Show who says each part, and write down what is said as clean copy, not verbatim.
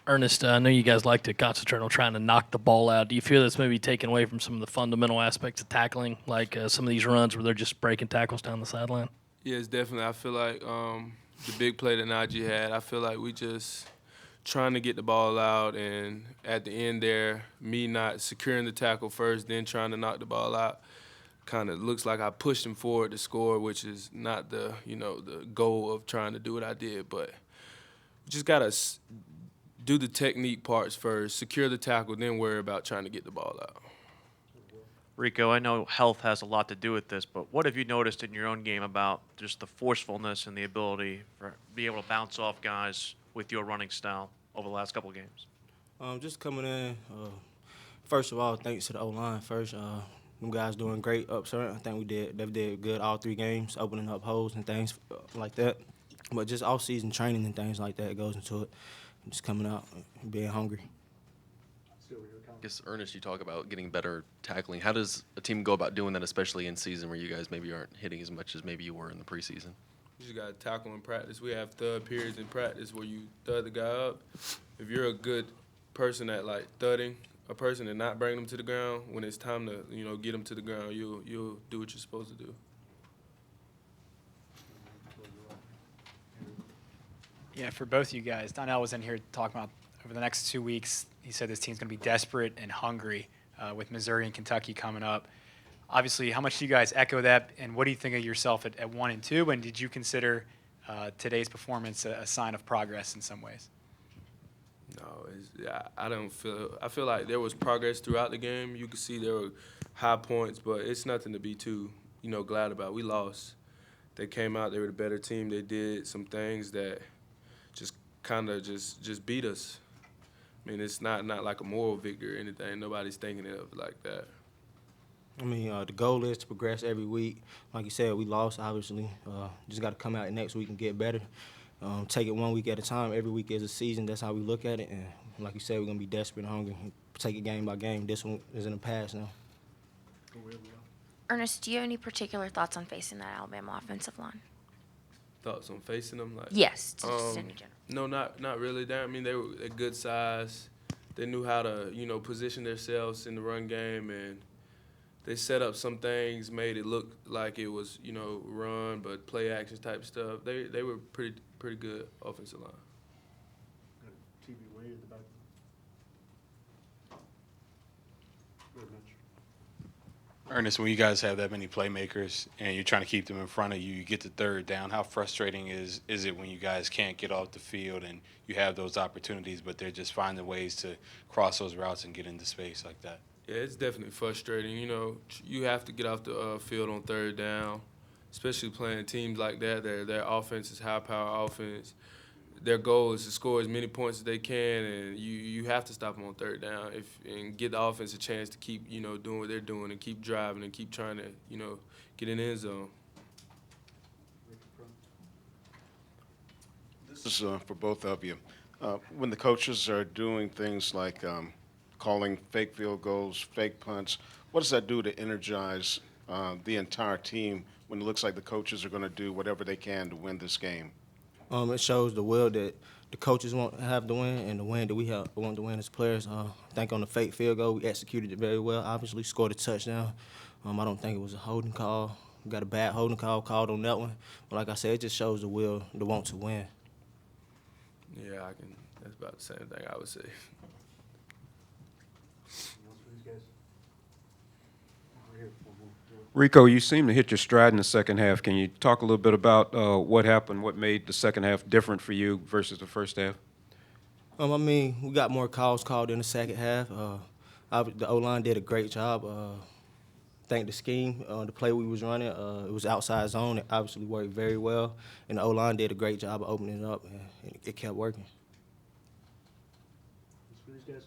Speaker 1: Ernest, I know you guys like to concentrate on trying to knock the ball out. Do you feel that's maybe taken away from some of the fundamental aspects of tackling, like some of these runs where they're just breaking tackles down the sideline?
Speaker 2: Yes, definitely. I feel like the big play that Najee had, I feel like we just trying to get the ball out, and at the end there, me not securing the tackle first, then trying to knock the ball out, kind of looks like I pushed him forward to score, which is not the goal of trying to do what I did. But we just gotta do the technique parts first, secure the tackle, then worry about trying to get the ball out.
Speaker 3: Rico, I know health has a lot to do with this, but what have you noticed in your own game about just the forcefulness and the ability for be able to bounce off guys with your running style over the last couple of games?
Speaker 4: Just coming in. First of all, thanks to the O line. First, them guys doing great up front. I think they did good all 3 games, opening up holes and things like that. But just off season training and things like that goes into it. Just coming out, and being hungry.
Speaker 5: I guess, Ernest, you talk about getting better tackling. How does a team go about doing that, especially in season where you guys maybe aren't hitting as much as maybe you were in the preseason?
Speaker 2: You just got to tackle in practice. We have thud periods in practice where you thud the guy up. If you're a good person at like thudding a person and not bringing them to the ground, when it's time to get them to the ground, you'll do what you're supposed to do.
Speaker 6: Yeah, for both of you guys, Dowdle was in here talking about over the next 2 weeks. He said this team's going to be desperate and hungry with Missouri and Kentucky coming up. Obviously, how much do you guys echo that, and what do you think of yourself at 1 and 2? And did you consider today's performance a sign of progress in some ways?
Speaker 2: No, I don't feel. I feel like there was progress throughout the game. You could see there were high points, but it's nothing to be too glad about. We lost. They came out. They were the better team. They did some things that just kind of just beat us. I mean, it's not like a moral victory or anything. Nobody's thinking of it like that.
Speaker 4: I mean, the goal is to progress every week. Like you said, we lost, obviously. Just got to come out next week and get better. Take it 1 week at a time. Every week is a season. That's how we look at it. And like you said, we're going to be desperate and hungry. Take it game by game. This one is in the past now.
Speaker 7: Ernest, do you have any particular thoughts on facing that Alabama offensive line?
Speaker 2: Thoughts on facing them?
Speaker 7: Yes, just in general.
Speaker 2: No, not really. I mean, they were a good size. They knew how to, position themselves in the run game, and they set up some things, made it look like it was, run, but play action type stuff. They were pretty good offensive line.
Speaker 8: TV way at the back.
Speaker 9: Ernest, when you guys have that many playmakers and you're trying to keep them in front of you, you get to third down. How frustrating is it when you guys can't get off the field and you have those opportunities, but they're just finding ways to cross those routes and get into space like that?
Speaker 2: Yeah, it's definitely frustrating. You have to get off the field on third down, especially playing teams like that. Their offense is high-power offense. Their goal is to score as many points as they can, and you have to stop them on third down and get the offense a chance to keep doing what they're doing and keep driving and keep trying to get in the end zone.
Speaker 8: This is for both of you. When the coaches are doing things like calling fake field goals, fake punts, what does that do to energize the entire team when it looks like the coaches are going to do whatever they can to win this game?
Speaker 4: It shows the will that the coaches want to have to win and the win that we want to win as players. I think on the fake field goal, we executed it very well. Obviously, scored a touchdown. I don't think it was a holding call. We got a bad holding call called on that one. But like I said, it just shows the will, the want to win.
Speaker 2: Yeah, that's about the same thing I would say.
Speaker 10: Rico, you seem to hit your stride in the second half. Can you talk a little bit about what happened, what made the second half different for you versus the first half?
Speaker 4: I mean, we got more calls called in the second half. The O-line did a great job. I think the scheme, the play we was running, it was outside zone. It obviously worked very well, and the O-line did a great job of opening it up, and it kept working.
Speaker 8: Guys.